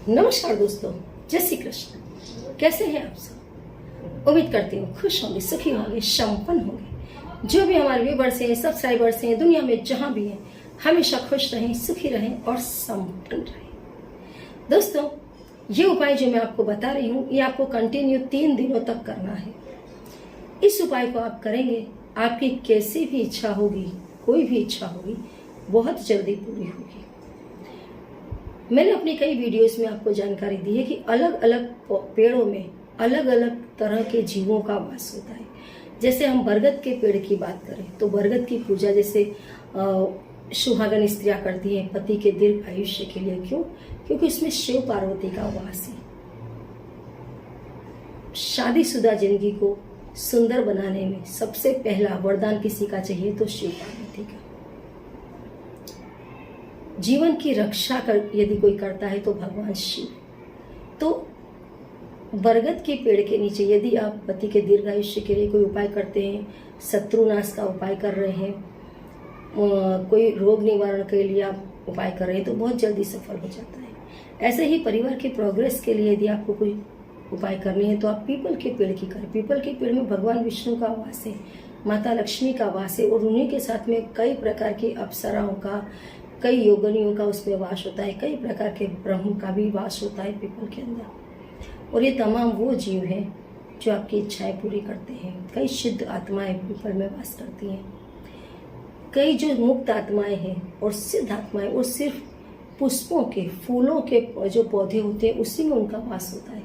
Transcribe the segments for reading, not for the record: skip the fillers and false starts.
नमस्कार दोस्तों, जय श्री कृष्ण। कैसे हैं आप सब? उम्मीद करती हूँ खुश होंगे, सुखी होंगे, संपन्न होंगे। जो भी हमारे व्यूवर्स हैं, सब्सक्राइबर्स हैं, दुनिया में जहाँ भी हैं, हमेशा खुश रहें, सुखी रहें और संपन्न रहें। दोस्तों, ये उपाय जो मैं आपको बता रही हूँ, ये आपको कंटिन्यू 3 दिनों तक करना है। इस उपाय को आप करेंगे, आपकी कैसी भी इच्छा होगी, कोई भी इच्छा होगी, बहुत जल्दी पूरी होगी। मैंने अपनी कई वीडियोस में आपको जानकारी दी है कि अलग अलग पेड़ों में अलग अलग तरह के जीवों का वास होता है। जैसे हम बरगद के पेड़ की बात करें तो बरगद की पूजा जैसे सुहागन स्त्रियां करती हैं पति के दीर्घ आयुष्य के लिए। क्यों? क्योंकि इसमें शिव पार्वती का वास है। शादीशुदा जिंदगी को सुंदर बनाने में सबसे पहला वरदान किसी का चाहिए तो शिव पार्वती का। जीवन की रक्षा यदि कोई करता है तो भगवान शिव। तो बरगद के पेड़ के नीचे यदि आप पति के दीर्घायुष्य के लिए कोई उपाय करते हैं, शत्रुनाश का उपाय कर रहे हैं, कोई रोग निवारण के लिए आप उपाय कर रहे हैं तो बहुत जल्दी सफल हो जाता है। ऐसे ही परिवार के प्रोग्रेस के लिए यदि आपको कोई उपाय करनी है तो आप पीपल के पेड़ की करें। पीपल के पेड़ में भगवान विष्णु का वास है, माता लक्ष्मी का वास है और उन्हीं के साथ में कई प्रकार की अप्सराओं का, कई योगिनियों का उसमें वास होता है, कई प्रकार के ब्रह्म का भी वास होता है पीपल के अंदर। और ये तमाम वो जीव हैं जो आपकी इच्छाएं पूरी करते हैं। कई सिद्ध आत्माएं पीपल में वास करती हैं, कई जो मुक्त आत्माएं हैं और सिद्ध आत्माएं, वो सिर्फ पुष्पों के, फूलों के जो पौधे होते हैं उसी में उनका वास होता है।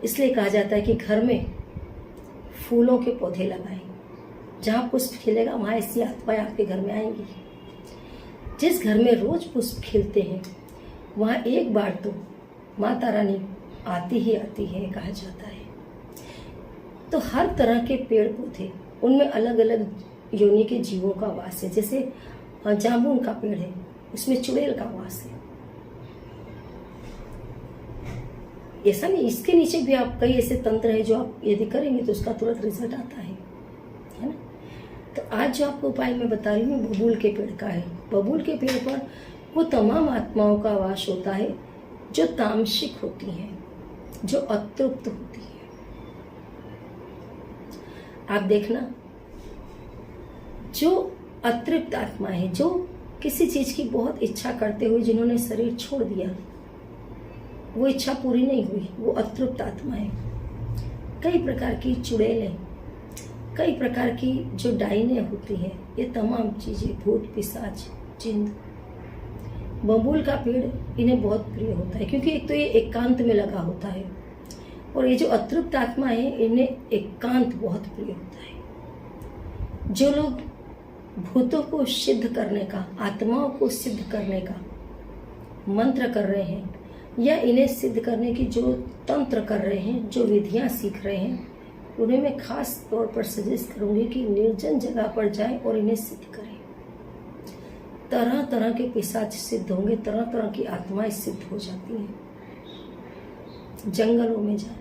इसलिए कहा जाता है कि घर में फूलों के पौधे लगाएं। जहाँ पुष्प खिलेगा वहाँ ऐसी आत्माएं आपके घर में आएंगी। जिस घर में रोज पुष्प खिलते हैं वहाँ एक बार तो माता रानी आती ही आती है, कहा जाता है। तो हर तरह के पेड़ पौधे, उनमें अलग अलग योनि के जीवों का वास है। जैसे जामुन का पेड़ है, उसमें चुड़ैल का वास है। ऐसा नहीं, इसके नीचे भी आप कई ऐसे तंत्र है जो आप यदि करेंगे तो उसका तुरंत रिजल्ट आता है ना। तो आज जो आपको उपाय मैं बता रही हूँ बबूल के पेड़ का है। बबूल के पेड़ पर वो तमाम आत्माओं का वास होता है जो तामसिक होती हैं, जो अतृप्त होती हैं। आप देखना, जो अतृप्त आत्मा है, जो किसी चीज की बहुत इच्छा करते हुए जिन्होंने शरीर छोड़ दिया, वो इच्छा पूरी नहीं हुई, वो अतृप्त आत्मा है। कई प्रकार की चुड़ैलें, कई प्रकार की जो डाइनें होती हैं, ये तमाम चीजें, भूत पिशाच, जिन्न, बबूल का पेड़ इन्हें बहुत प्रिय होता है। क्योंकि एक तो ये एकांत में लगा होता है और ये जो अतृप्त आत्मा है इन्हें एकांत बहुत प्रिय होता है। जो लोग भूतों को सिद्ध करने का, आत्माओं को सिद्ध करने का मंत्र कर रहे हैं या इन्हें सिद्ध करने की जो तंत्र कर रहे हैं, जो विधियां सीख रहे हैं, उन्हें मैं खास तौर पर सजेस्ट करूंगी कि निर्जन जगह पर जाएं और इन्हें सिद्ध करें। तरह तरह के पिशाच सिद्ध होंगे, तरह तरह की आत्माएं सिद्ध हो जाती हैं। जंगलों में जाएं,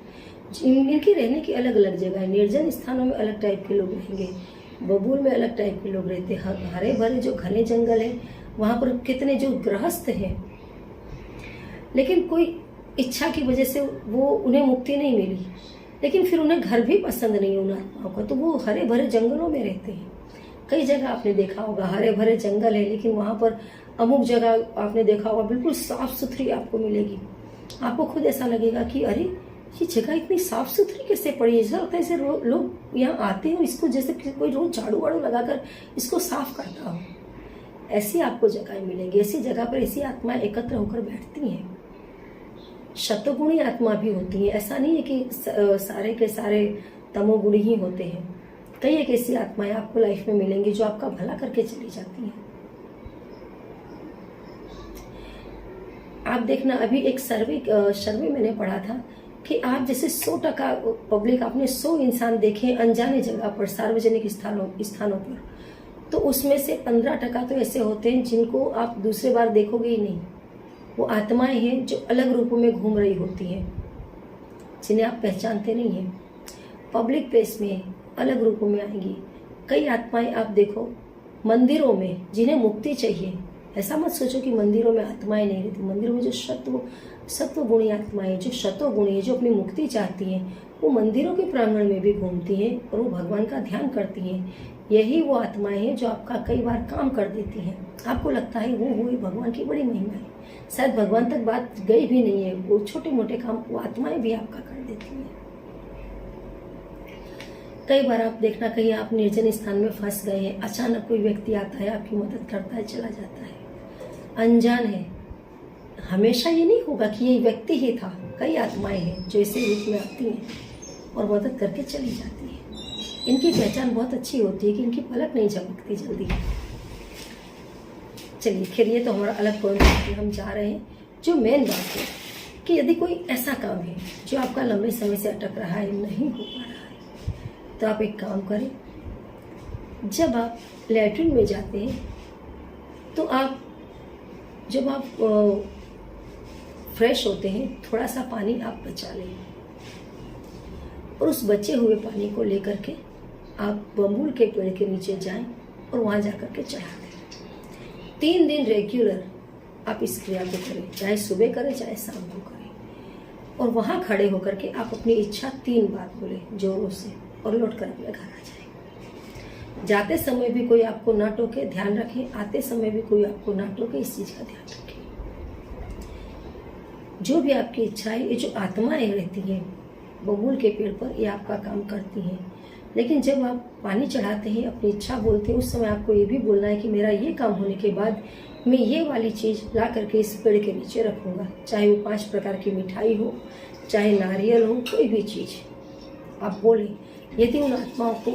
इनकी रहने की अलग अलग जगह है। निर्जन स्थानों में अलग टाइप के लोग रहेंगे, बबूल में अलग टाइप के लोग रहते हैं। हरे भरे जो घने जंगल है वहां पर कितने जो गृहस्थ हैं, लेकिन कोई इच्छा की वजह से वो उन्हें मुक्ति नहीं मिली, लेकिन फिर उन्हें घर भी पसंद नहीं उन आत्माओं का, तो वो हरे भरे जंगलों में रहते हैं। कई जगह आपने देखा होगा हरे भरे जंगल है, लेकिन वहां पर अमुक जगह आपने देखा होगा बिल्कुल साफ सुथरी आपको मिलेगी। आपको खुद ऐसा लगेगा कि अरे ये जगह इतनी साफ सुथरी कैसे पड़ी है। ऐसा लगता है जैसे लोग यहाँ आते हैं, इसको जैसे कोई रोज झाड़ू वाड़ू लगाकर इसको साफ करता हो। ऐसी आपको जगह मिलेंगी, ऐसी जगह पर ऐसी आत्माएं एकत्र होकर बैठती हैं। शतगुणी आत्मा भी होती है। ऐसा नहीं है कि सारे के सारे तमोगुणी ही होते हैं। कई एक ऐसी आत्माएं आपको लाइफ में मिलेंगी जो आपका भला करके चली जाती हैं। आप देखना, अभी एक सर्वे मैंने पढ़ा था कि आप जैसे 100% पब्लिक, आपने 100 इंसान देखे अनजाने जगह पर, सार्वजनिक स्थानों पर, तो उसमें से 15% तो ऐसे होते हैं जिनको आप दूसरे बार देखोगे ही नहीं। वो आत्माएं हैं जो अलग रूपों में घूम रही होती हैं, जिन्हें आप पहचानते नहीं हैं। पब्लिक प्लेस में अलग रूपों में आएंगी। कई आत्माएं आप देखो मंदिरों में, जिन्हें मुक्ति चाहिए, ऐसा मत सोचो कि मंदिरों में आत्माएं नहीं रहती। मंदिरों में जो सत्व गुणी आत्माएं, जो शतो गुणी है, जो अपनी मुक्ति चाहती हैं, वो मंदिरों के प्रांगण में भी घूमती हैं और वो भगवान का ध्यान करती हैं। यही वो आत्माएं हैं जो आपका कई बार काम कर देती हैं। आपको लगता है वो हुई भगवान की बड़ी महिमा है, शायद भगवान तक बात गई भी नहीं है, वो छोटे मोटे काम वो आत्माएं भी आपका कर देती हैं। कई बार आप देखना, कहीं आप निर्जन स्थान में फंस गए हैं, अचानक कोई व्यक्ति आता है, आपकी मदद करता है, चला जाता है, अनजान है। हमेशा ये नहीं होगा कि ये व्यक्ति ही था, कई आत्माएं हैं जो इसी रूप में आती हैं और मदद करके चली जाती हैं। इनकी पहचान बहुत अच्छी होती है कि इनकी पलक नहीं झपकती जल्दी। चलिए, खैर ये तो हमारा अलग पॉइंट है, हम जा रहे हैं जो मेन बात है कि यदि कोई ऐसा काम है जो आपका लंबे समय से अटक रहा है, नहीं हो पा रहा है, तो आप एक काम करें। जब आप लैट्रिन में जाते हैं तो जब आप फ्रेश होते हैं, थोड़ा सा पानी आप बचा लें और उस बचे हुए पानी को लेकर के आप बबूल के पेड़ के नीचे जाएं और वहाँ जाकर के चढ़ा दें। 3 दिन रेगुलर आप इस क्रिया को करें, चाहे सुबह करें चाहे शाम को करें, और वहाँ खड़े होकर के आप अपनी इच्छा 3 बार बोलें जोरों से और लौट कर अपने घर आ जाएं। जाते समय भी कोई आपको ना टोके, ध्यान रखें, आते समय भी कोई आपको ना टोके, इस चीज़ का ध्यान रखें। जो भी आपकी इच्छा है, ये जो आत्माएं रहती हैं बबूल के पेड़ पर, ये आपका काम करती हैं। लेकिन जब आप पानी चढ़ाते हैं, अपनी इच्छा बोलते हैं, उस समय आपको ये भी बोलना है कि मेरा ये काम होने के बाद मैं ये वाली चीज़ ला करके इस पेड़ के नीचे रखूँगा, चाहे वो 5 प्रकार की मिठाई हो, चाहे नारियल हो, कोई भी चीज़ आप बोलें। यदि उन आत्माओं को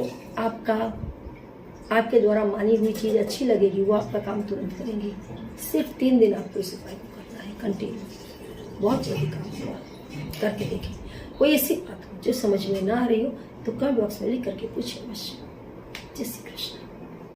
आपके द्वारा मानी हुई चीज़ अच्छी लगेगी, वो आपका काम तुरंत करेंगी। सिर्फ 3 दिन आपको इस उपाय को करना है, कंटिन्यू, बहुत जल्दी काम होगा, करके देखें। कोई ऐसी बात हो जो समझ में ना आ रही हो तो कमेंट बॉक्स में लिख करके पूछिए अवश्य। जय श्री कृष्ण।